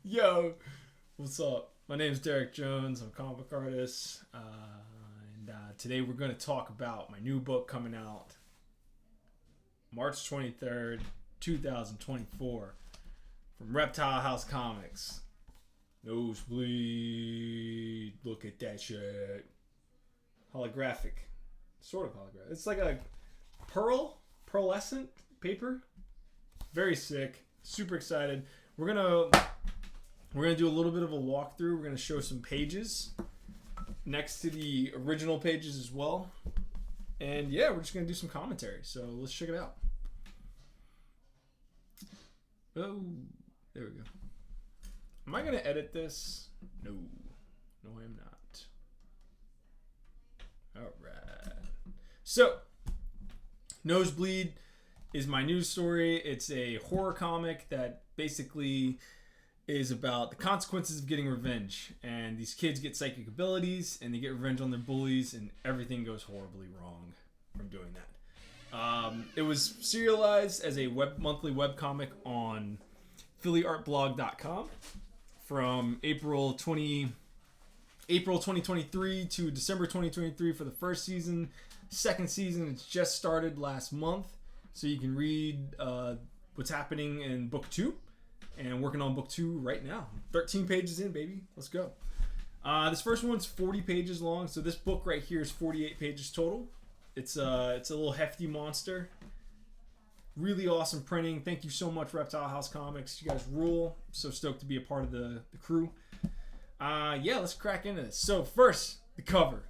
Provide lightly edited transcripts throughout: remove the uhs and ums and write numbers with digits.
Yo, what's up? My name is Derek Jones. I'm a comic book artist. And today we're going to talk about my new book coming out March 23rd, 2024 from Reptile House Comics. Nosebleed. Look at that shit. Holographic. Sort of holographic. It's like a pearlescent paper. Very sick. Super excited. We're gonna do a little bit of a walkthrough. We're gonna show some pages next to the original pages as well. And yeah, we're just gonna do some commentary. So let's check it out. Oh, there we go. Am I gonna edit this? No, I am not. All right. So, Nosebleed is my news story. It's a horror comic that basically is about the consequences of getting revenge. And these kids get psychic abilities and they get revenge on their bullies, and everything goes horribly wrong from doing that. It was serialized as a monthly webcomic on phillyartblog.com from April 2023 to December 2023 for the first season. Second season, it's just started last month. So you can read what's happening in book 2. And working on book 2 right now. 13 pages in, baby. Let's go. This first one's 40 pages long. So this book right here is 48 pages total. It's a little hefty monster. Really awesome printing. Thank you so much, Reptile House Comics. You guys rule. So stoked to be a part of the crew. Yeah, let's crack into this. So first, the cover.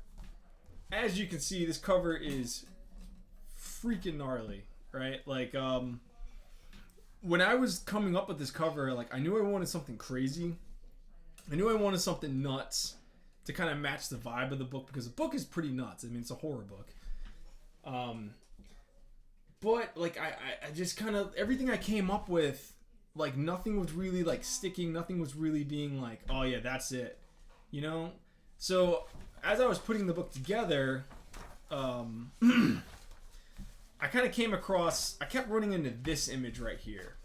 As you can see, this cover is freaking gnarly, right? Like, when I was coming up with this cover, like, I knew I wanted something crazy. I knew I wanted something nuts to kind of match the vibe of the book, because the book is pretty nuts. I mean, it's a horror book. But, like, I just kind of, everything I came up with, like, nothing was really, like, sticking. Nothing was really being like, oh, yeah, that's it. You know? So, as I was putting the book together, I kind of came across, I kept running into this image right here.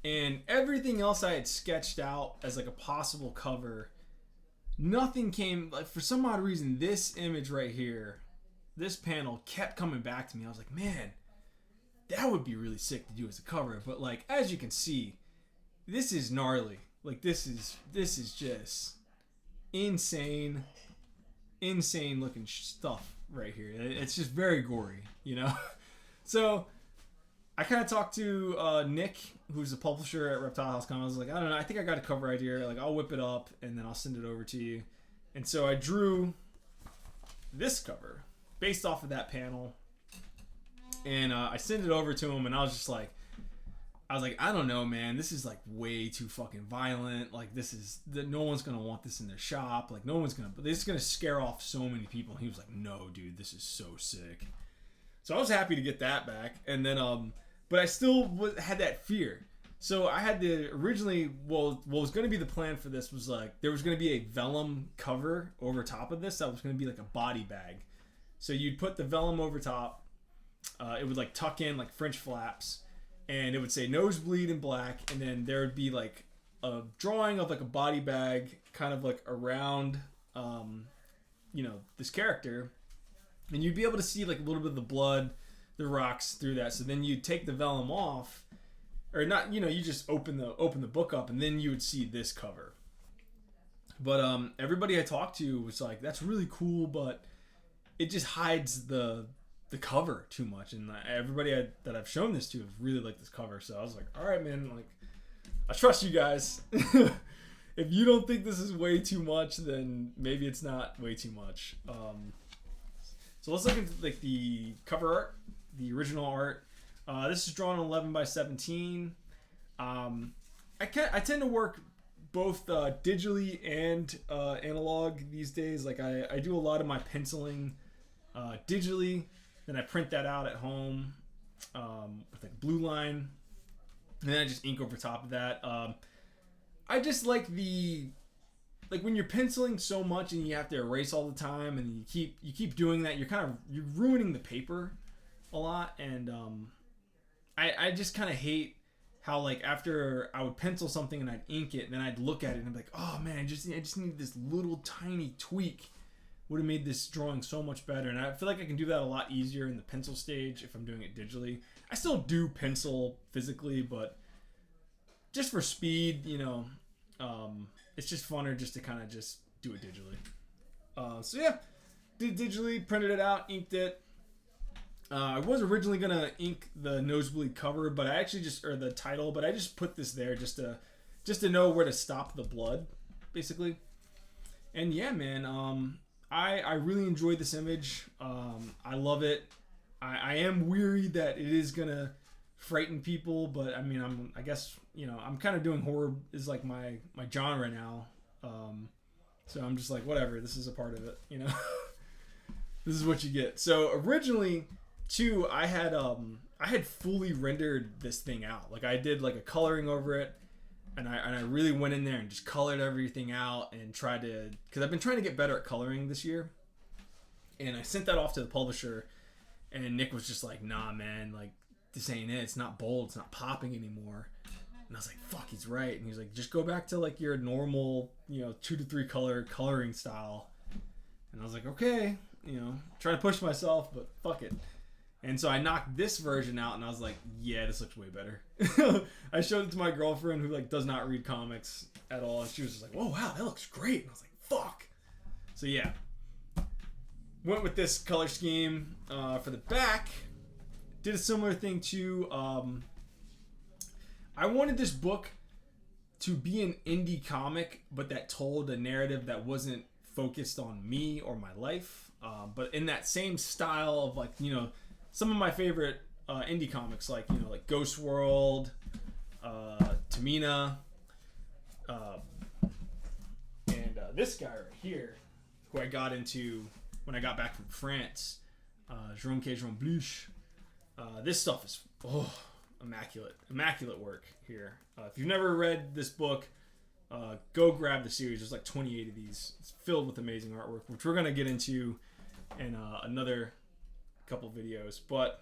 And everything else I had sketched out as like a possible cover, nothing came, like, for some odd reason, this image right here, this panel kept coming back to me. I was like, man, that would be really sick to do as a cover. But, like, as you can see, this is gnarly. Like, this is just insane looking stuff right here. It's just very gory, you know? So I kind of talked to Nick, who's the publisher at Reptile House Comics. I was like, I don't know, I think I got a cover idea. Like, I'll whip it up and then I'll send it over to you. And so I drew this cover based off of that panel, and I sent it over to him, and I was like, I don't know, man. This is, like, way too fucking violent. Like, no one's gonna want this in their shop. Like, this is gonna scare off so many people. And he was like, no, dude, this is so sick. So I was happy to get that back. And then, but I still had that fear. So I had to originally, what was gonna be the plan for this was, like, there was gonna be a vellum cover over top of this that was gonna be like a body bag. So you'd put the vellum over top. It would, like, tuck in like French flaps. And it would say Nosebleed in black, and then there would be, like, a drawing of, like, a body bag kind of, like, around, this character. And you'd be able to see, like, a little bit of the blood, the rocks through that. So then you'd take the vellum off, or not, you just open the book up, and then you would see this cover. But everybody I talked to was like, that's really cool, but it just hides the cover too much, and everybody that I've shown this to has really liked this cover. So I was like, all right, man, like, I trust you guys. If you don't think this is way too much, then maybe it's not way too much. So let's look at, like, the cover art, the original art. This is drawn 11 by 17. I tend to work both digitally and analog these days. Like, I do a lot of my penciling digitally. Then I print that out at home with, like, blue line, and then I just ink over top of that. I just like when you're penciling so much and you have to erase all the time, and you keep doing that, you're ruining the paper a lot. And I just kind of hate how like after I would pencil something and I'd ink it and then I'd look at it and I'd be like, oh man, I just need this little tiny tweak, would have made this drawing so much better. And I feel like I can do that a lot easier in the pencil stage if I'm doing it digitally. I still do pencil physically, but just for speed, it's just funner just to kind of just do it digitally. So yeah, did digitally, printed it out, inked it. I was originally gonna ink the Nosebleed cover, but I actually or the title, but I just put this there just to know where to stop the blood, basically. And yeah, man, I really enjoyed this image. I love it. I am weary that it is gonna frighten people, but I mean, I guess I'm kind of doing horror is like my genre now. So I'm just like, whatever. This is a part of it, This is what you get. So originally, too, I had fully rendered this thing out. Like I did like a coloring over it, and I really went in there and just colored everything out and tried to, because I've been trying to get better at coloring this year. And I sent that off to the publisher, and Nick was just like, nah, man, like this ain't it. It's not bold. It's not popping anymore. And I was like, fuck, he's right. And he was like, just go back to like your normal, 2 to 3 color coloring style. And I was like, okay, trying to push myself, but fuck it. And so I knocked this version out, and I was like, yeah, this looks way better. I showed it to my girlfriend, who like does not read comics at all, and she was just like, oh wow, that looks great. And I was like, fuck. So yeah, went with this color scheme for the back. Did a similar thing too. I wanted this book to be an indie comic, but that told a narrative that wasn't focused on me or my life, but in that same style of like, some of my favorite indie comics, like like Ghost World, Tamina, and this guy right here, who I got into when I got back from France, Jerome Bluche. This stuff is immaculate work here. If you've never read this book, go grab the series. There's like 28 of these. It's filled with amazing artwork, which we're gonna get into in another couple videos. But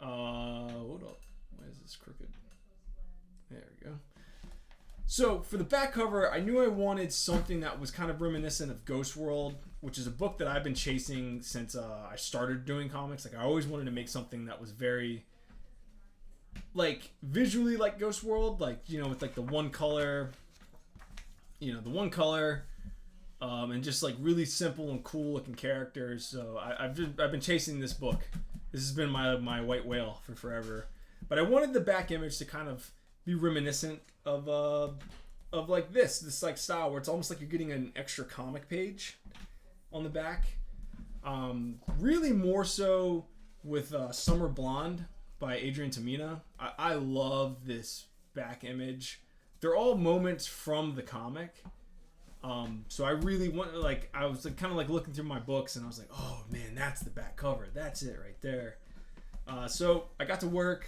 hold up, why is this crooked? There we go. So for the back cover, I knew I wanted something that was kind of reminiscent of Ghost World, which is a book that I've been chasing since I started doing comics. Like I always wanted to make something that was very like visually like Ghost World, like with like the one color, and just like really simple and cool looking characters. So I've been chasing this book. This has been my white whale for forever. But I wanted the back image to kind of be reminiscent of like this like style where it's almost like you're getting an extra comic page on the back. Really more so with Summer Blonde by Adrian Tamina. I love this back image. They're all moments from the comic. So I really want, like, I was kind of like looking through my books and I was like, oh man, that's the back cover. That's it right there. So I got to work,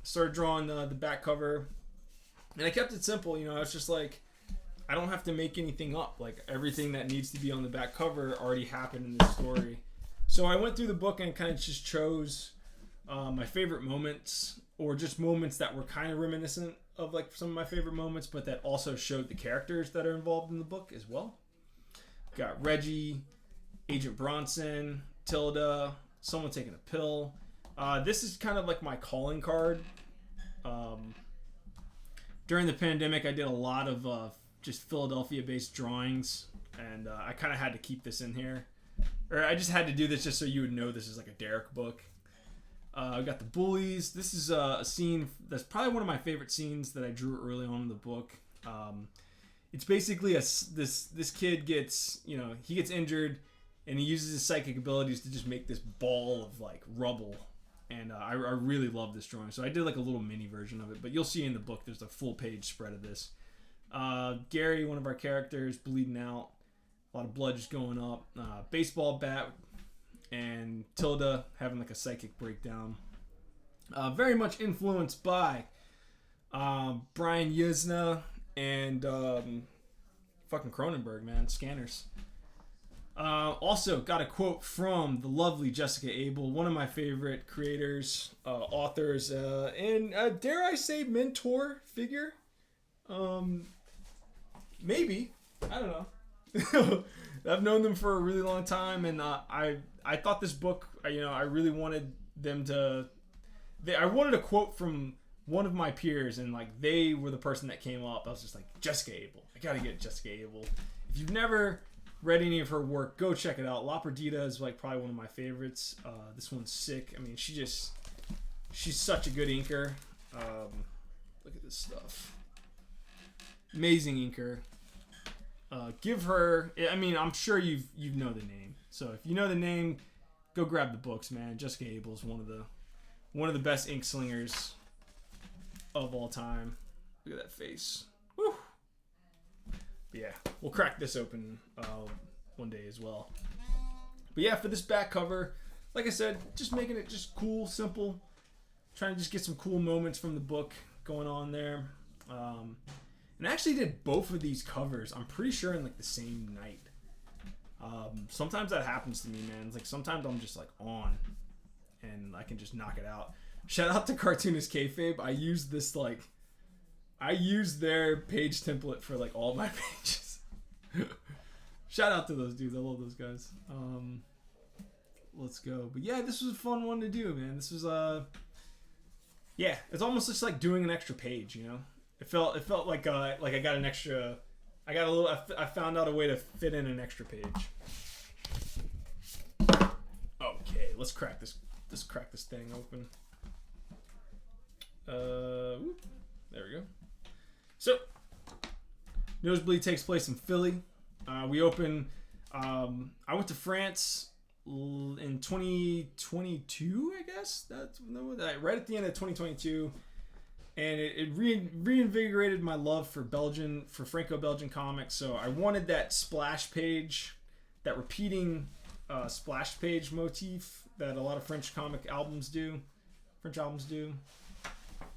started drawing the back cover, and I kept it simple. I was just like, I don't have to make anything up. Like everything that needs to be on the back cover already happened in this story. So I went through the book and kind of just chose my favorite moments, or just moments that were kind of reminiscent of like some of my favorite moments, but that also showed the characters that are involved in the book as well. Got Reggie, Agent Bronson, Tilda, someone taking a pill. This is kind of like my calling card. During the pandemic, I did a lot of just Philadelphia-based drawings, and I kind of had to keep this in here. Or I just had to do this just so you would know this is like a Derek book. I got the bullies. This is a scene that's probably one of my favorite scenes that I drew early on in the book. It's basically this kid gets, he gets injured, and he uses his psychic abilities to just make this ball of like rubble. And I really love this drawing. So I did like a little mini version of it, but you'll see in the book there's a full page spread of this. Gary, one of our characters, bleeding out. A lot of blood just going up. Baseball bat. And Tilda having like a psychic breakdown. Very much influenced by Brian Yuzna and fucking Cronenberg, man. Scanners. Also, got a quote from the lovely Jessica Abel, one of my favorite creators, authors, and dare I say mentor figure? Maybe. I don't know. I've known them for a really long time, and I thought this book, I really wanted them to. I wanted a quote from one of my peers, and like they were the person that came up. I was just like, Jessica Abel. I gotta get Jessica Abel. If you've never read any of her work, go check it out. La Perdida is like probably one of my favorites. This one's sick. I mean, she's such a good inker. Look at this stuff. Amazing inker. Give her. I mean, I'm sure you know the name. So if you know the name, go grab the books, man. Jessica Abel is one of the best ink slingers of all time. Look at that face. Woo. But yeah, we'll crack this open one day as well. But yeah, for this back cover, like I said, just making it just cool, simple. Trying to just get some cool moments from the book going on there. And I actually did both of these covers, I'm pretty sure, in like the same night. Sometimes that happens to me, man. It's like sometimes I'm just like on and I can just knock it out. Shout out to Cartoonist Kayfabe. I use their page template for like all my pages. Shout out to those dudes. I love those guys. Let's go. But yeah, this was a fun one to do, man. This was yeah, it's almost just like doing an extra page, you know? It felt like I got an extra. I found out a way to fit in an extra page. Okay, let's crack this. Let's crack this thing open. There we go. So, Nosebleed takes place in Philly. We open. I went to France in 2022, I guess. That's right at the end of 2022. And it reinvigorated my love for Franco-Belgian comics. So I wanted that splash page, that repeating splash page motif that a lot of French albums do.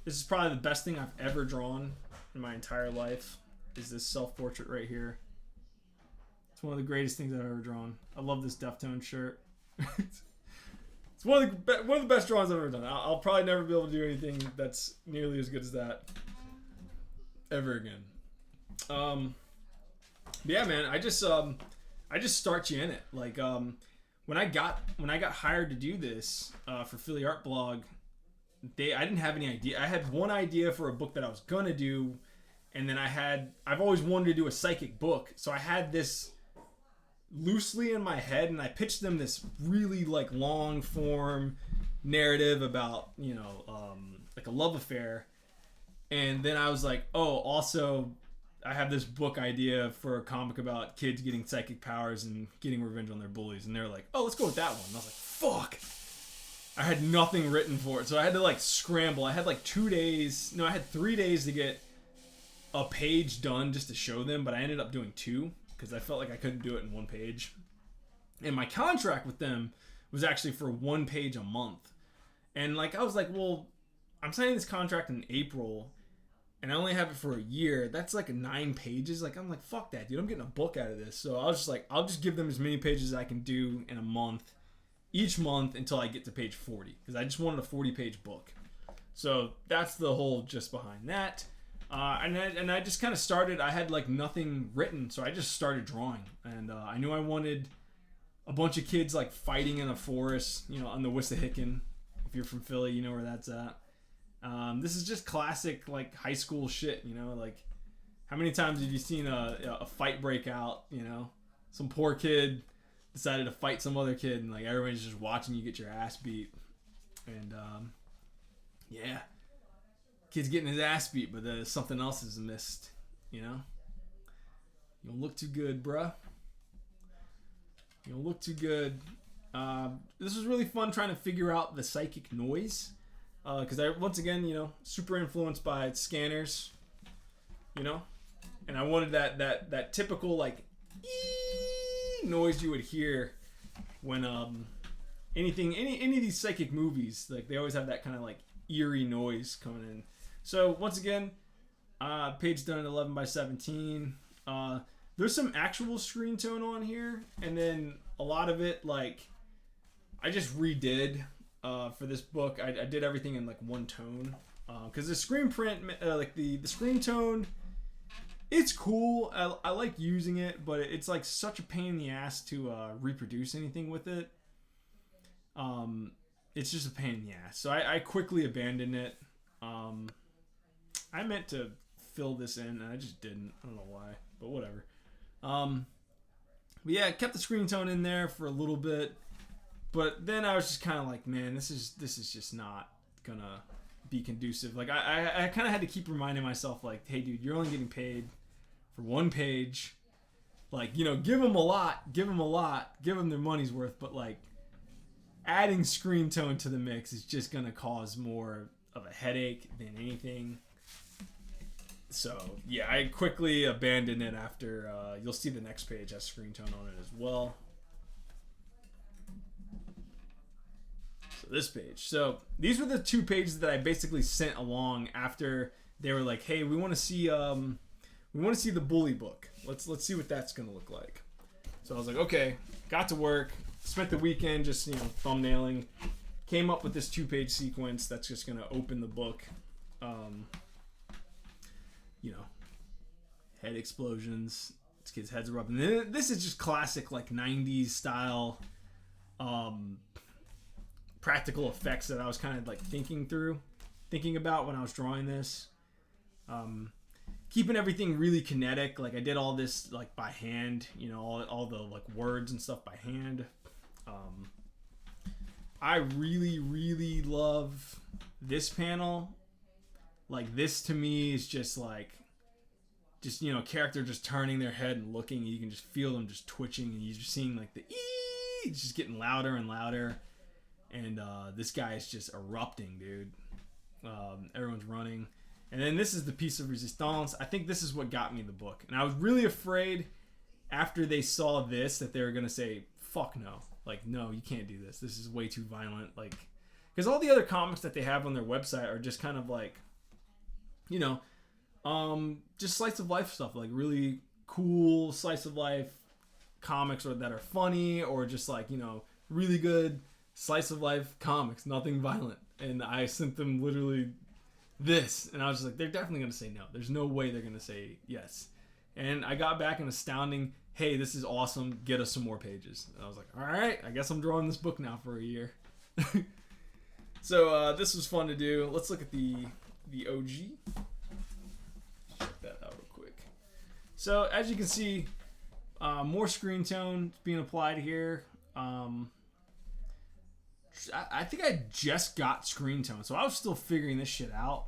This is probably the best thing I've ever drawn in my entire life, is this self-portrait right here. It's one of the greatest things I've ever drawn. I love this Deftone shirt. It's one of the best drawings I've ever done. I'll probably never be able to do anything that's nearly as good as that ever again. But yeah, man, I just start you in it. Like when I got hired to do this for Philly Art Blog, I didn't have any idea. I had one idea for a book that I was gonna do, and then I've always wanted to do a psychic book, so I had this loosely in my head, and I pitched them this really like long form narrative about like a love affair, and then I was like, oh, also I have this book idea for a comic about kids getting psychic powers and getting revenge on their bullies, and they're like, oh, let's go with that one. And I was like, fuck, I had nothing written for it, so I had to like scramble. I had like 3 days to get a page done just to show them, but I ended up doing 2 because I felt like I couldn't do it in 1 page. And my contract with them was actually for 1 page a month. And like I was like, well, I'm signing this contract in April and I only have it for a year. That's like 9 pages. Like, I'm like, fuck that, dude. I'm getting a book out of this. So I was just like, I'll just give them as many pages as I can do in a month, each month, until I get to page 40. Because I just wanted a 40-page book. So that's the whole gist behind that. And I just kind of started. I had like nothing written, so I just started drawing. And I knew I wanted a bunch of kids like fighting in a forest, on the Wissahickon. If you're from Philly, you know where that's at. This is just classic like high school shit. Like how many times have you seen a fight break out? Some poor kid decided to fight some other kid, and like everybody's just watching you get your ass beat. And yeah. Kid's getting his ass beat, but something else is missed, You don't look too good, bruh. You don't look too good. This was really fun trying to figure out the psychic noise. Because I, once again, super influenced by scanners, And I wanted that typical, like, noise you would hear when, any of these psychic movies, like, they always have that kind of, like, eerie noise coming in. So once again, page done at 11 by 17. there's some actual screen tone on here, and then a lot of it, like, I just redid for this book. I did everything in like one tone because the screen print, like the screen tone, it's cool. I like using it, but it's like such a pain in the ass to reproduce anything with it. It's just a pain in the ass. So I quickly abandoned it. I meant to fill this in, and I just didn't. I don't know why, but whatever. But yeah, I kept the screen tone in there for a little bit, but then I was just kind of like, man, this is just not gonna be conducive. Like I kind of had to keep reminding myself, like, hey, dude, you're only getting paid for one page. Like, you know, give them a lot, give them their money's worth, but like adding screen tone to the mix is just gonna cause more of a headache than anything. So yeah, I quickly abandoned it after. You'll see the next page has screen tone on it as well. So this page. So these were the two pages that I basically sent along after they were like, "Hey, we want to see the bully book. Let's see what that's gonna look like." So I was like, "Okay." Got to work. Spent the weekend just, you know, thumbnailing. Came up with this 2-page sequence that's just gonna open the book. You know, head explosions. This kid's heads are up. And then this is just classic, like, 90s style practical effects that I was kind of like thinking about when I was drawing this. Keeping everything really kinetic. Like, I did all this like by hand, you know, all the like words and stuff by hand. I really, really love this panel. Like, this to me is just like, you know, character just turning their head and looking, and you can just feel them just twitching, and you're just seeing like the ee just getting louder and louder, and this guy is just erupting, dude. Everyone's running, and then this is the piece of resistance. I think this is what got me the book, and I was really afraid after they saw this that they were gonna say, "Fuck no, like, no, you can't do this. This is way too violent." Like, because all the other comics that they have on their website are just kind of like, you know, just slice of life stuff, like really cool slice of life comics, or that are funny, or just like, you know, really good slice of life comics, nothing violent. And I sent them literally this, and I was just like, they're definitely gonna say no. There's no way they're gonna say yes. And I got back an astounding, hey, this is awesome, get us some more pages. And I was like, all right, I guess I'm drawing this book now for a year. So this was fun to do. Let's look at the OG. Check that out real quick. So as you can see, more screen tone being applied here. I think I just got screen tone, so I was still figuring this shit out.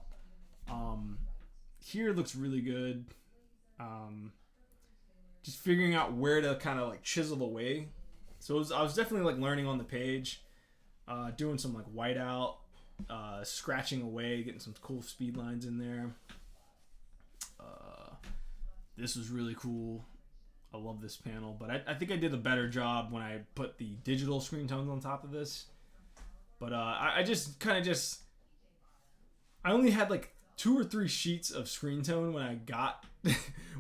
Here it looks really good. Just figuring out where to kind of like chisel away. So I was definitely like learning on the page, doing some like whiteout, scratching away, getting some cool speed lines in there. This was really cool. I love this panel, but I think I did a better job when I put the digital screen tones on top of this. But I just kind of I only had like 2 or 3 sheets of screen tone when I got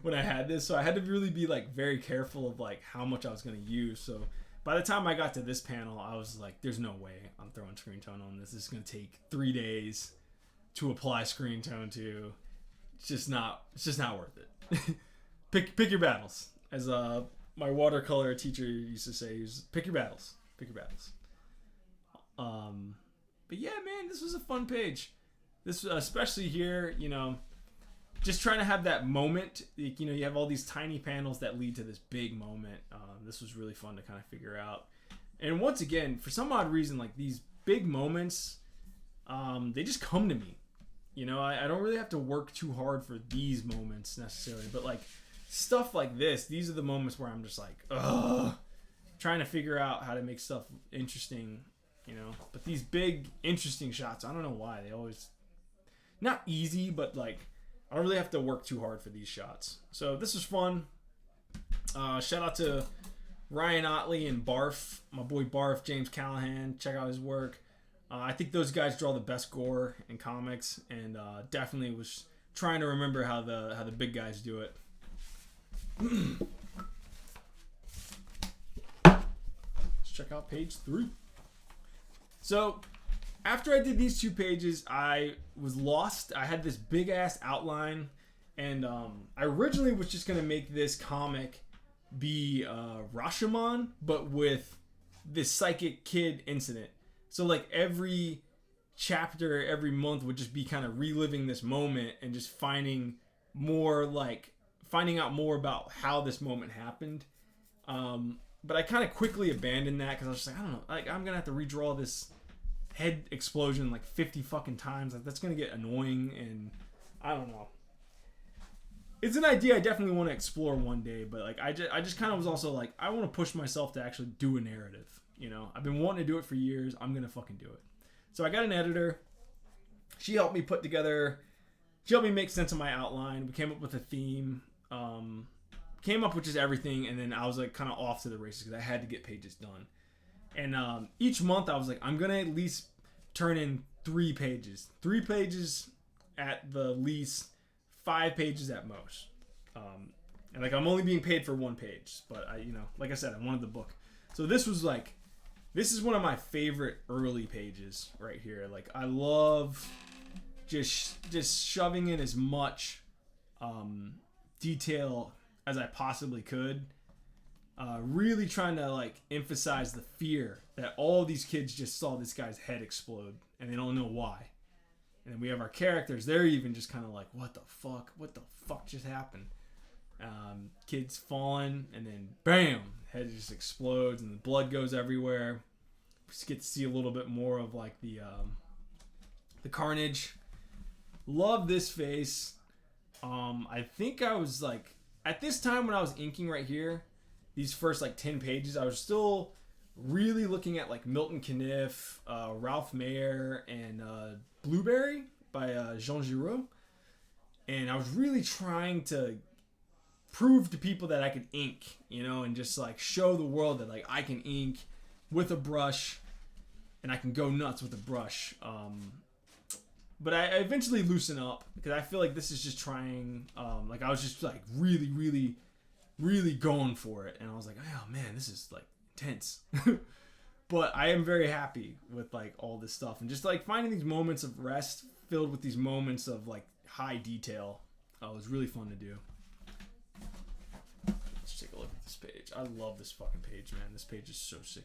when I had this, so I had to really be like very careful of like how much I was going to use. So by the time I got to this panel, I was like, there's no way I'm throwing screen tone on this. This is going to take 3 days to apply screen tone to. It's just not worth it. Pick your battles, as my watercolor teacher used to say. Pick your battles. But yeah, man, this was a fun page. This, especially here, you know, just trying to have that moment. You know, you have all these tiny panels that lead to this big moment. This was really fun to kind of figure out. And once again, for some odd reason, like these big moments, they just come to me. You know, I don't really have to work too hard for these moments necessarily, but like stuff like this, these are the moments where I'm just like, ugh, trying to figure out how to make stuff interesting, you know. But these big, interesting shots, I don't know why. They always, not easy, but like, I don't really have to work too hard for these shots. So this was fun. Shout out to Ryan Otley and Barf, my boy Barf, James Callahan. Check out his work. I think those guys draw the best gore in comics, and definitely was trying to remember how the big guys do it. check out page 3. So after I did these 2 pages, I was lost. I had this big ass outline, and I originally was just gonna make this comic be Rashomon, but with this psychic kid incident. So like every chapter, every month would just be kind of reliving this moment and just finding out more about how this moment happened. But I kind of quickly abandoned that because I was just like, I don't know, like I'm gonna have to redraw this head explosion like 50 fucking times. Like, that's gonna get annoying, and I don't know. It's an idea I definitely want to explore one day, but like I just kind of was also like, I want to push myself to actually do a narrative. You know, I've been wanting to do it for years. I'm gonna fucking do it. So I got an editor. She helped me make sense of my outline. We came up with a theme. Came up with just everything, and then I was like kind of off to the races because I had to get pages done. And each month I was like, I'm gonna at least turn in 3 pages. 3 pages at the least, 5 pages at most. And like I'm only being paid for 1 page, but I, you know, like I said, I wanted the book. So this is one of my favorite early pages right here. Like I love just shoving in as much detail as I possibly could. Really trying to like emphasize the fear that all these kids just saw this guy's head explode and they don't know why. And then we have our characters, they're even just kind of like, what the fuck just happened? Kids falling, and then bam, head just explodes and the blood goes everywhere. We just get to see a little bit more of like the carnage. Love this face. I think I was like, at this time when I was inking right here, these first like 10 pages, I was still really looking at like Milton Caniff, Ralph Mayer, and Blueberry by Jean Giraud. And I was really trying to prove to people that I could ink, you know, and just like show the world that like I can ink with a brush and I can go nuts with a brush. But I eventually loosen up because I feel like this is just trying, like I was just like really going for it. And I was like, oh man, this is like intense. But I am very happy with like all this stuff and just like finding these moments of rest filled with these moments of like high detail. It was really fun to do. Let's take a look at this page. I love this fucking page, man. This page is so sick.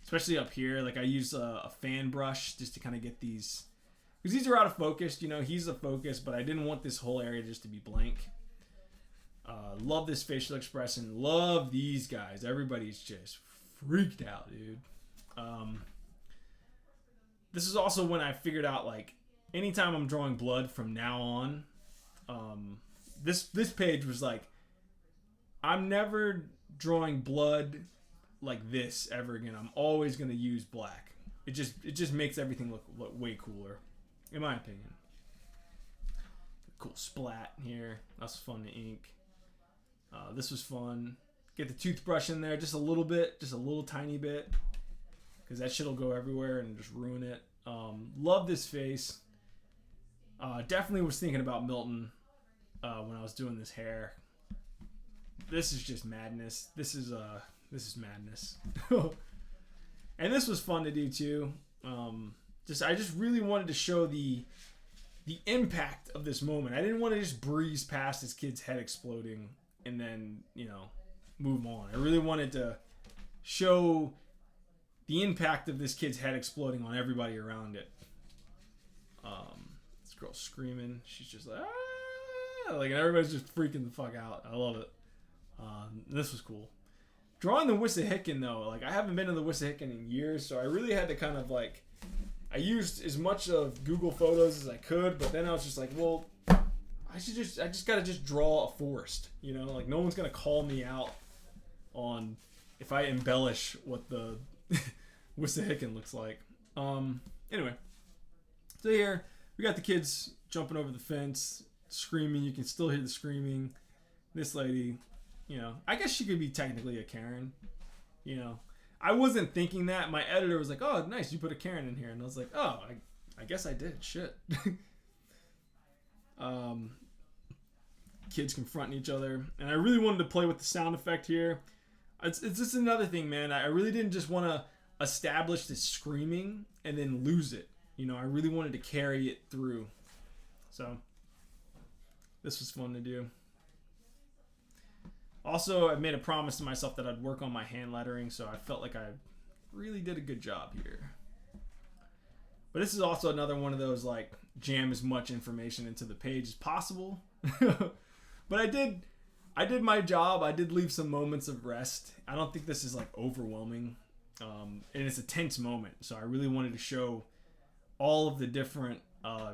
Especially up here, like I use a fan brush just to kind of get these, because these are out of focus, you know, he's a focus, but I didn't want this whole area just to be blank. Love this facial expression. Love these guys. Everybody's just freaked out, dude. This is also when I figured out, like, anytime I'm drawing blood from now on, this page was like, I'm never drawing blood like this ever again. I'm always going to use black. It just makes everything look way cooler, in my opinion. Cool splat here. That's fun to ink. This was fun. Get the toothbrush in there just a little bit, just a little tiny bit, because that shit'll go everywhere and just ruin it. Love this face. Definitely was thinking about Milton when I was doing this hair. This is just madness. This is madness. And this was fun to do too. I just really wanted to show the impact of this moment. I didn't want to just breeze past this kid's head exploding and then, you know, move on. I really wanted to show the impact of this kid's head exploding on everybody around it. This girl's screaming. She's just like, ah! Like, and everybody's just freaking the fuck out. I love it. This was cool. Drawing the Wissahickon, though, like, I haven't been to the Wissahickon in years, so I really had to kind of, like, I used as much of Google Photos as I could, but then I was just like, well, I just gotta just draw a forest, you know? Like, no one's gonna call me out on if I embellish what the Wissahickon looks like. Anyway, so here, we got the kids jumping over the fence, screaming. You can still hear the screaming. This lady, you know, I guess she could be technically a Karen, you know. I wasn't thinking that. My editor was like, oh, nice, you put a Karen in here. And I was like, oh, I guess I did. Shit. Kids confronting each other. And I really wanted to play with the sound effect here. It's just another thing, man. I really didn't just want to establish this screaming and then lose it. You know, I really wanted to carry it through. So this was fun to do. Also, I made a promise to myself that I'd work on my hand lettering, so I felt like I really did a good job here. But this is also another one of those, like, jam as much information into the page as possible. But I did my job. I did leave some moments of rest. I don't think this is, like, overwhelming. And it's a tense moment, so I really wanted to show all of the different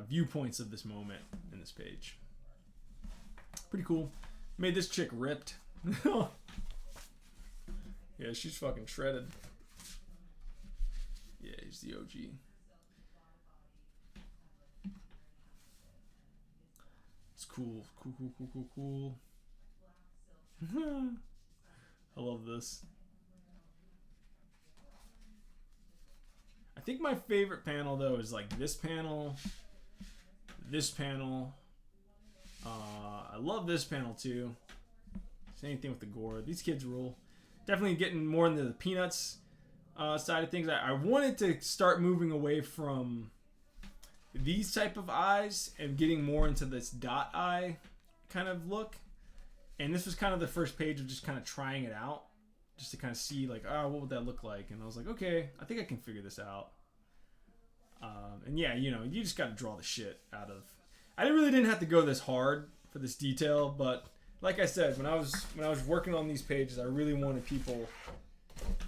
viewpoints of this moment in this page. Pretty cool. Made this chick ripped. Yeah, she's fucking shredded. Yeah, he's the OG. It's cool. Cool. I love this. I think my favorite panel, though, is like this panel. I love this panel, too. Same thing with the gore. These kids rule. Definitely getting more into the Peanuts side of things. I wanted to start moving away from these type of eyes and getting more into this dot eye kind of look. And this was kind of the first page of just kind of trying it out. Just to kind of see, like, oh, what would that look like? And I was like, okay, I think I can figure this out. And yeah, you know, you just got to draw the shit out of... I really didn't have to go this hard for this detail, but like I said, when I was working on these pages, I really wanted people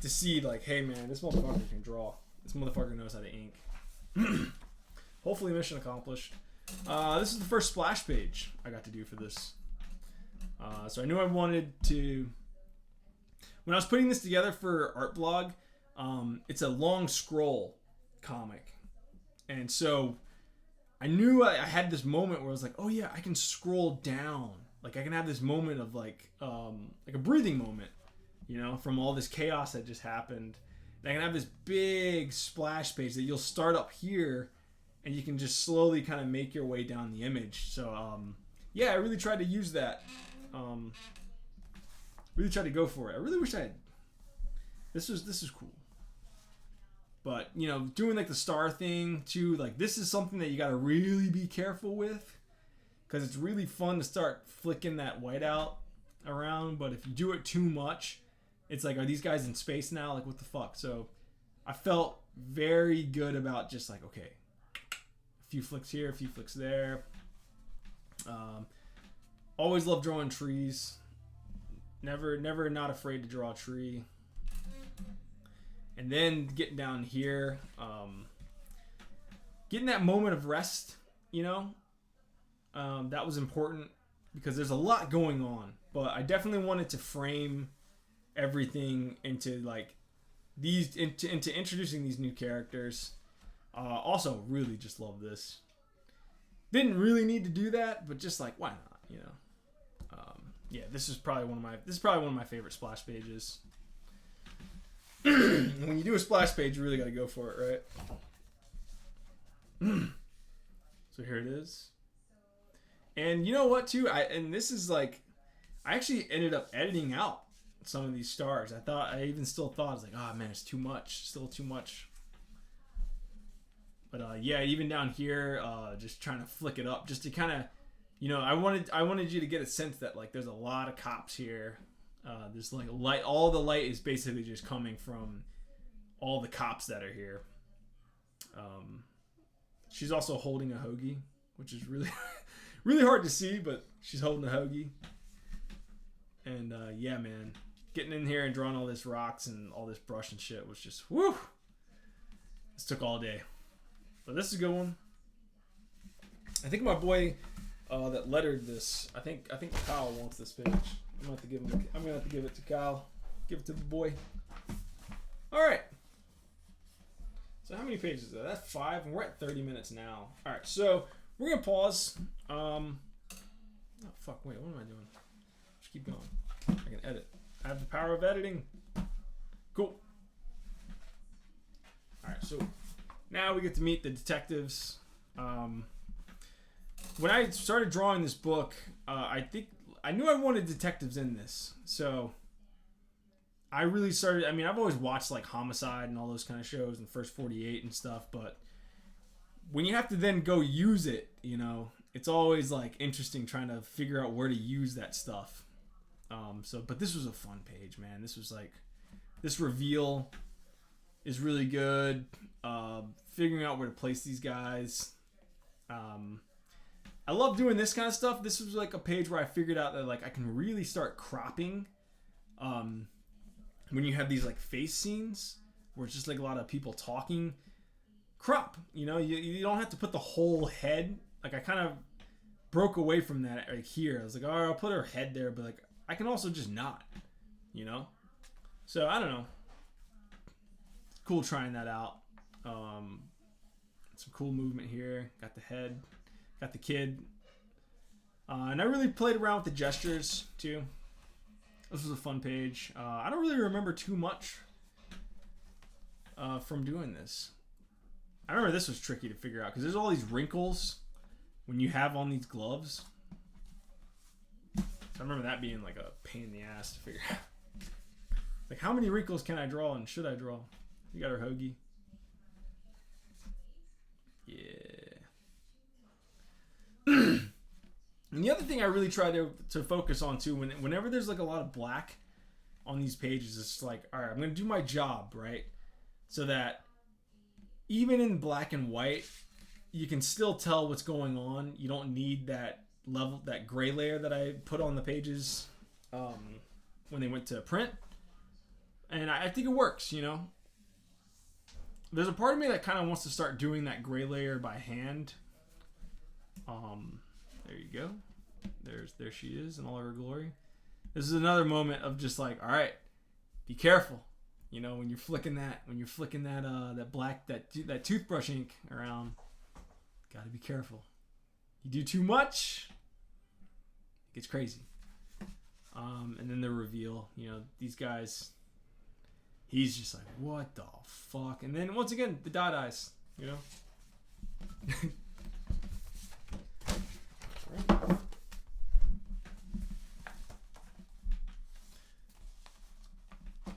to see, like, hey man, this motherfucker can draw. This motherfucker knows how to ink. Hopefully mission accomplished. This is the first splash page I got to do for this. So I knew I wanted to... When I was putting this together for Art Blog, it's a long scroll comic. And so I knew I had this moment where I was like, oh yeah, I can scroll down. Like I can have this moment of like a breathing moment, you know, from all this chaos that just happened. And I can have this big splash page that you'll start up here and you can just slowly kind of make your way down the image. So yeah, I really tried to use that. Really tried to go for it. I really wish I had... This is cool. But, you know, doing like the star thing too, like this is something that you got to really be careful with. Because it's really fun to start flicking that white out around. But if you do it too much, it's like, are these guys in space now? Like, what the fuck? So I felt very good about just like, okay, a few flicks here, a few flicks there. Always love drawing trees. Never not afraid to draw a tree. And then getting down here, getting that moment of rest, you know, that was important because there's a lot going on. But I definitely wanted to frame everything into like these, into introducing these new characters. Also, really just love this. Didn't really need to do that, but just like, why not, you know? Yeah, this is probably one of my favorite splash pages. When you do a splash page, you really got to go for it, right? So here it is. And you know what, too? This is like, I actually ended up editing out some of these stars. I even still thought, I was like, oh man, it's too much. Still too much. But yeah, even down here, just trying to flick it up, just to kind of, you know, I wanted you to get a sense that like there's a lot of cops here. There's like light. All the light is basically just coming from all the cops that are here. She's also holding a hoagie, which is really, really hard to see, but she's holding a hoagie. And yeah, man, getting in here and drawing all this rocks and all this brush and shit was just woo. This took all day, but this is a good one. I think my boy that lettered this, I think Kyle wants this page. I'm gonna have to give it to Kyle. Give it to the boy. All right. So how many pages is that? That's 5, and we're at 30 minutes now. All right, so we're gonna pause. Oh fuck! Wait, what am I doing? Just keep going. I can edit. I have the power of editing. Cool. All right, so now we get to meet the detectives. When I started drawing this book, I knew I wanted detectives in this, so I really started. I mean, I've always watched like Homicide and all those kind of shows and First 48 and stuff, but when you have to then go use it, you know, it's always like interesting trying to figure out where to use that stuff. But this was a fun page, man. This was like, this reveal is really good. Figuring out where to place these guys. I love doing this kind of stuff. This was like a page where I figured out that like I can really start cropping. When you have these like face scenes where it's just like a lot of people talking, crop, you know, you don't have to put the whole head. Like I kind of broke away from that right here. I was like, all right, I'll put her head there, but like I can also just not, you know. So I don't know. Cool trying that out. Some cool movement here. Got the head, got the kid, and I really played around with the gestures too. This was a fun page. I don't really remember too much from doing this. I remember this was tricky to figure out because there's all these wrinkles when you have on these gloves. So I remember that being like a pain in the ass to figure out. Like, how many wrinkles can I draw and should I draw? You got her hoagie. Yeah. And the other thing I really try to focus on too, whenever there's like a lot of black on these pages, it's like, all right, I'm gonna do my job, right? So that even in black and white, you can still tell what's going on. You don't need that gray layer that I put on the pages when they went to print. And I think it works, you know. There's a part of me that kind of wants to start doing that gray layer by hand. There you go. There she is in all of her glory. This is another moment of just like, all right, be careful. You know, when you're flicking that that black that toothbrush ink around, gotta be careful. You do too much, it gets crazy. And then the reveal. You know, these guys. He's just like, what the fuck? And then once again, the dot eyes. You know.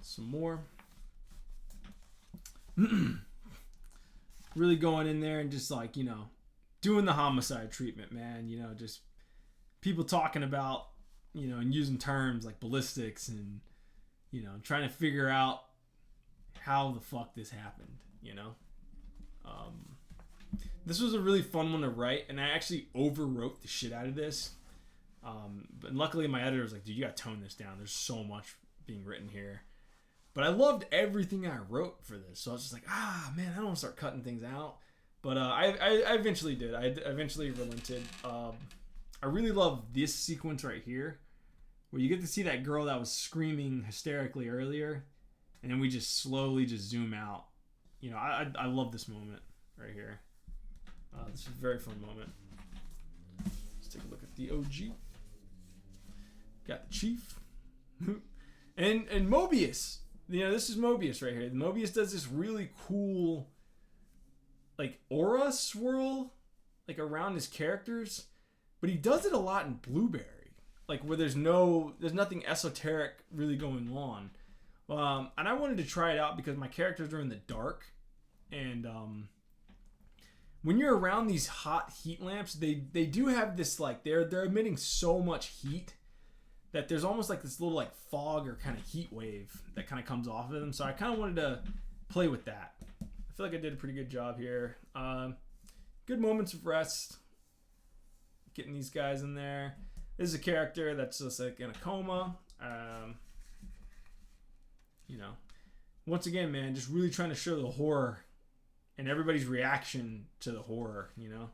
Some more. Really going in there and just like, you know, doing the homicide treatment, man. You know, just people talking about, you know, and using terms like ballistics and, you know, trying to figure out how the fuck this happened, you know. This was a really fun one to write, and I actually overwrote the shit out of this. But luckily my editor was like, dude, you gotta tone this down. There's so much being written here. But I loved everything I wrote for this. So I was just like, man, I don't want to start cutting things out. But I eventually did. I eventually relented. I really love this sequence right here, where you get to see that girl that was screaming hysterically earlier, and then we just slowly just zoom out. You know, I love this moment right here. This is a very fun moment. Let's take a look at the OG. Got the Chief. and Mobius. You know, this is Mobius right here. Mobius does this really cool, like, aura swirl, like, around his characters. But he does it a lot in Blueberry. Like, where there's nothing esoteric really going on. And I wanted to try it out because my characters are in the dark. And, when you're around these hot heat lamps, they do have this, like, they're emitting so much heat that there's almost like this little like fog or kind of heat wave that kind of comes off of them. So I kind of wanted to play with that. I feel like I did a pretty good job here. Good moments of rest. Getting these guys in there. This is a character that's just like in a coma. You know, once again, man, just really trying to show the horror and everybody's reaction to the horror, you know.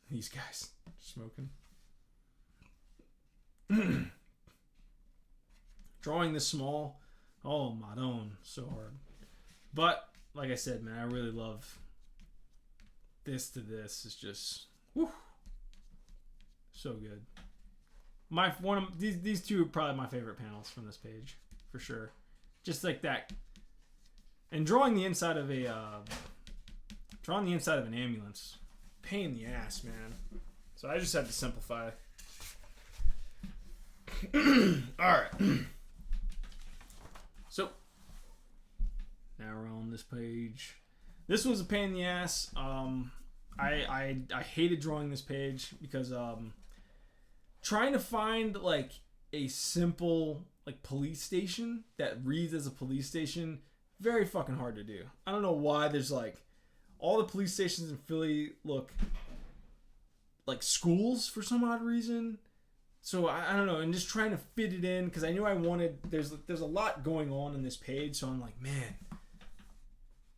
These guys smoking. Drawing this small, oh my own, so hard. But like I said, man, I really love this to this. It's just whew, so good. These two are probably my favorite panels from this page for sure. Just like that, and drawing the inside of an ambulance, pain in the ass, man. So I just had to simplify. All right. Now we're on this page. This was a pain in the ass. I hated drawing this page because trying to find like a simple like police station that reads as a police station, very fucking hard to do. I don't know why there's like all the police stations in Philly look like schools for some odd reason. So I don't know, and just trying to fit it in because I knew I wanted. There's a lot going on in this page, so I'm like, man,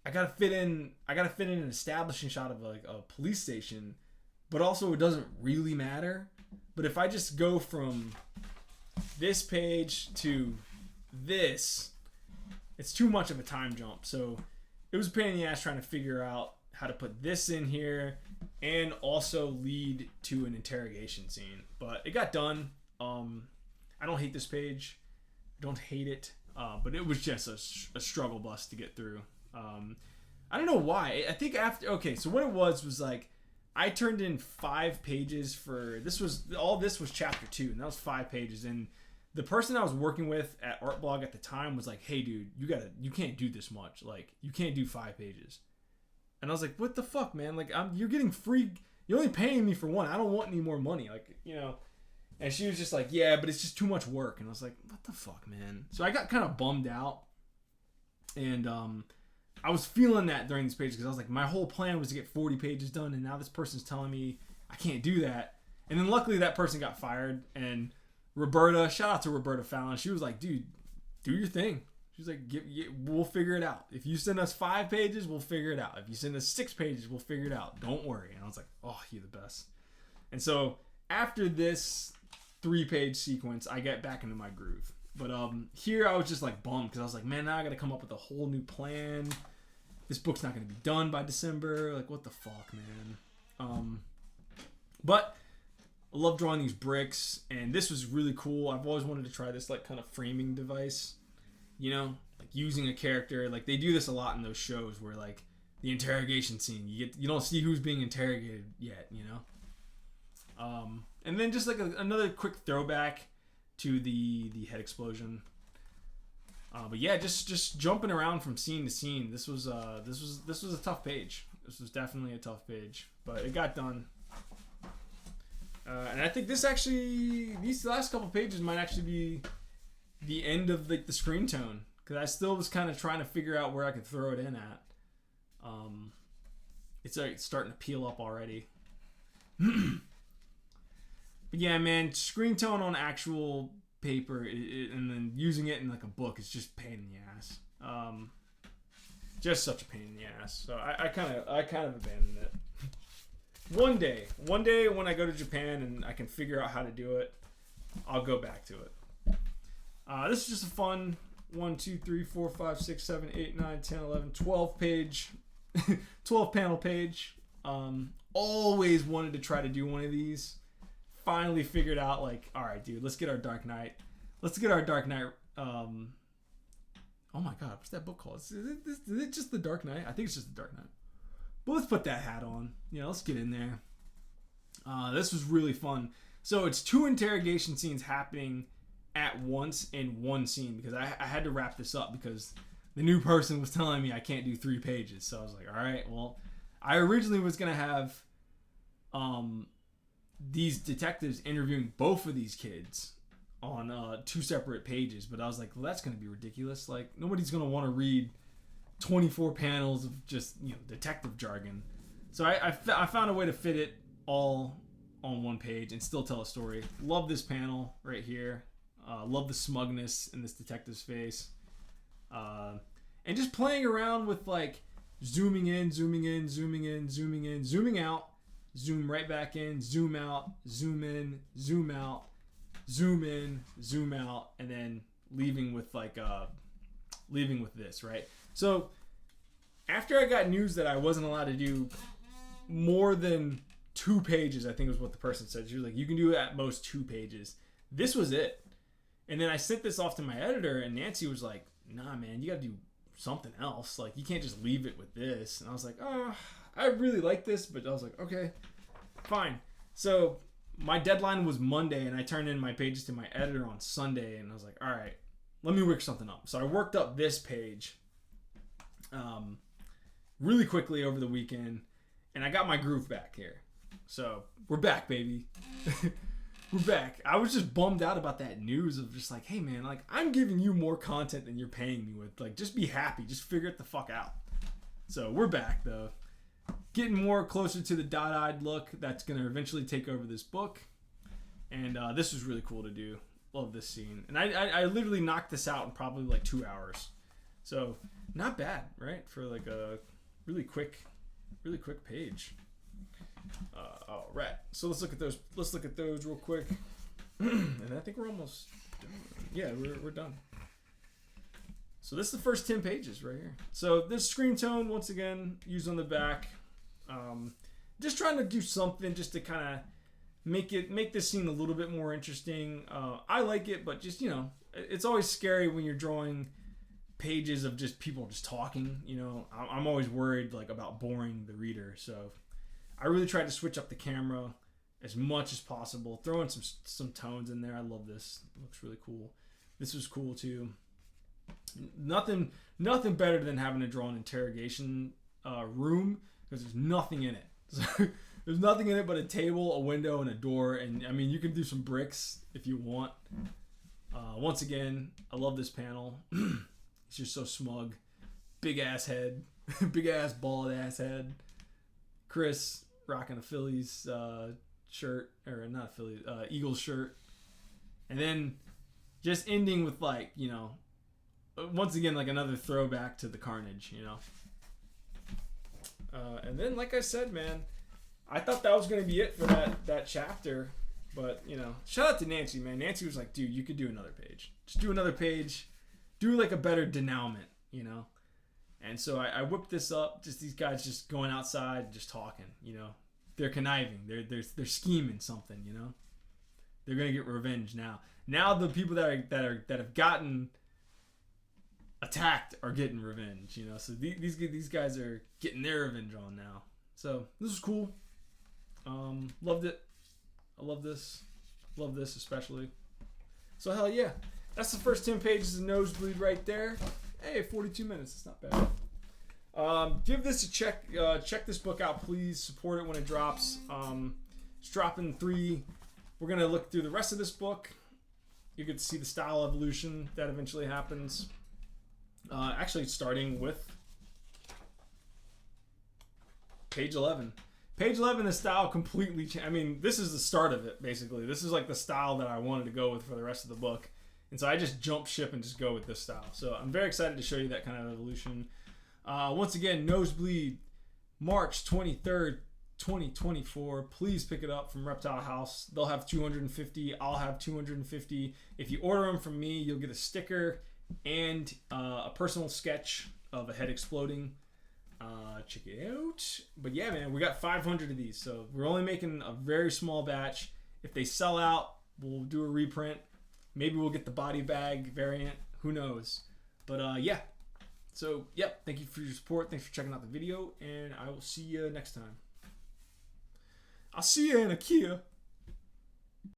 I gotta fit in an establishing shot of like a police station, but also it doesn't really matter. But if I just go from this page to this, it's too much of a time jump. So it was a pain in the ass trying to figure out how to put this in here and also lead to an interrogation scene. But it got done. I don't hate this page. I don't hate it. But it was just a struggle bus to get through. I don't know why. I think after... Okay, so what it was like... I turned in 5 pages for... This was chapter 2, and that was 5 pages. And the person I was working with at Artblog at the time was like, hey, dude, you can't do this much. Like, you can't do 5 pages. And I was like, what the fuck, man? Like, you're getting free... You're only paying me for 1. I don't want any more money. Like, you know... And she was just like, yeah, but it's just too much work. And I was like, what the fuck, man? So I got kind of bummed out. And I was feeling that during this page because I was like, my whole plan was to get 40 pages done. And now this person's telling me I can't do that. And then luckily that person got fired. And Roberta, shout out to Roberta Fallon. She was like, dude, do your thing. She was like, we'll figure it out. If you send us 5 pages, we'll figure it out. If you send us 6 pages, we'll figure it out. Don't worry. And I was like, oh, you're the best. And so after this 3-page sequence, I get back into my groove. But here I was just like bummed because I was like, man, now I got to come up with a whole new plan. This book's not going to be done by December. Like, what the fuck, man? But I love drawing these bricks, and this was really cool. I've always wanted to try this like kind of framing device, you know, like using a character. Like they do this a lot in those shows where like the interrogation scene, you don't see who's being interrogated yet, you know. And then just like another quick throwback to the head explosion. But yeah, just jumping around from scene to scene. This was a tough page. This was definitely a tough page, but it got done. And I think these last couple pages might actually be the end of like the screen tone because I still was kind of trying to figure out where I could throw it in at. It's like starting to peel up already. But yeah, man, screen tone on actual paper and then using it in like a book is just a pain in the ass. Just such a pain in the ass. So I kind of abandoned it. One day when I go to Japan and I can figure out how to do it, I'll go back to it. This is just a fun 1, 2, 3, 4, 5, 6, 7, 8, 9, 10, 11, 12 page, 12 panel page. Always wanted to try to do one of these. Finally figured out like, all right, dude, let's get our Dark Knight. Oh my God, what's that book called? Is it just the Dark Knight? I think it's just the Dark Knight. But let's put that hat on. You know, let's get in there. This was really fun. So it's 2 interrogation scenes happening at once in one scene because I had to wrap this up because the new person was telling me I can't do 3 pages. So I was like, all right, well, I originally was going to have these detectives interviewing both of these kids on 2 separate pages, but I was like, well, that's going to be ridiculous. Like, nobody's going to want to read 24 panels of just, you know, detective jargon. So I found a way to fit it all on one page and still tell a story. Love this panel right here. Love the smugness in this detective's face. And just playing around with like zooming in, zooming in, zooming in, zooming in, zooming out, zoom right back in, zoom out, zoom in, zoom out, zoom in, zoom out, and then leaving with this, right? So after I got news that I wasn't allowed to do more than 2 pages, I think was what the person said. She was like, you can do at most 2 pages. This was it. And then I sent this off to my editor, and Nancy was like, nah, man, you got to do something else. Like, you can't just leave it with this. And I was like, oh, I really like this, but I was like, okay, fine. So my deadline was Monday, and I turned in my pages to my editor on Sunday, and I was like, all right, let me work something up. So I worked up this page, really quickly over the weekend, and I got my groove back here. So we're back, baby. We're back. I was just bummed out about that news of just like, hey man, like I'm giving you more content than you're paying me with. Like, just be happy. Just figure it the fuck out. So we're back though. Getting more closer to the dot-eyed look that's gonna eventually take over this book. And this was really cool to do. Love this scene. And I literally knocked this out in probably like 2 hours. So not bad, right? For like a really quick page. All right. So let's look at those. Let's look at those real quick. And I think we're almost done. Yeah, we're done. So this is the first 10 pages right here. So this screen tone, once again, used on the back. Just trying to do something just to kind of make this scene a little bit more interesting. I like it, but just, you know, it's always scary when you're drawing pages of just people just talking. You know, I'm always worried like about boring the reader. So I really tried to switch up the camera as much as possible, throw in some tones in there. I love this. It looks really cool. This was cool too. Nothing better than having to draw an interrogation room, because there's nothing in it. So, there's nothing in it but a table, a window, and a door. And I mean, you can do some bricks if you want. Once again, I love this panel. He's just so smug. Big ass head. Big ass bald ass head. Chris rocking a Phillies shirt, or not a Phillies, Eagles shirt. And then just ending with like, you know, once again, like another throwback to the carnage, you know. And then, like I said, man, I thought that was going to be it for that chapter. But, you know, shout out to Nancy, man. Nancy was like, dude, you could do another page. Just do another page. Do like a better denouement, you know. And so I whipped this up. Just these guys just going outside, just talking, you know. They're conniving. They're scheming something, you know. They're going to get revenge now. Now the people that have gotten attacked are getting revenge, you know. So these guys are getting their revenge on now. So this is cool. Loved it. I love this. Love this especially. So hell yeah. That's the first 10 pages of Nosebleed right there. Hey, 42 minutes. It's not bad. Give this a check. Check this book out, please. Support it when it drops. It's dropping 3. We're going to look through the rest of this book. You get to see the style evolution that eventually happens. Actually, starting with page 11. Page 11, the style completely changed. I mean, this is the start of it, basically. This is like the style that I wanted to go with for the rest of the book. And so I just jump ship and just go with this style. So I'm very excited to show you that kind of evolution. Once again, Nosebleed, March 23rd, 2024. Please pick it up from Reptile House. They'll have 250. I'll have 250. If you order them from me, you'll get a sticker and a personal sketch of a head exploding. Check it out. But yeah, man, we got 500 of these, so we're only making a very small batch. If they sell out, we'll do a reprint. Maybe we'll get the body bag variant. Who knows? But yeah. So yep, thank you for your support. Thanks for checking out the video, and I will see you next time. I'll see you in IKEA.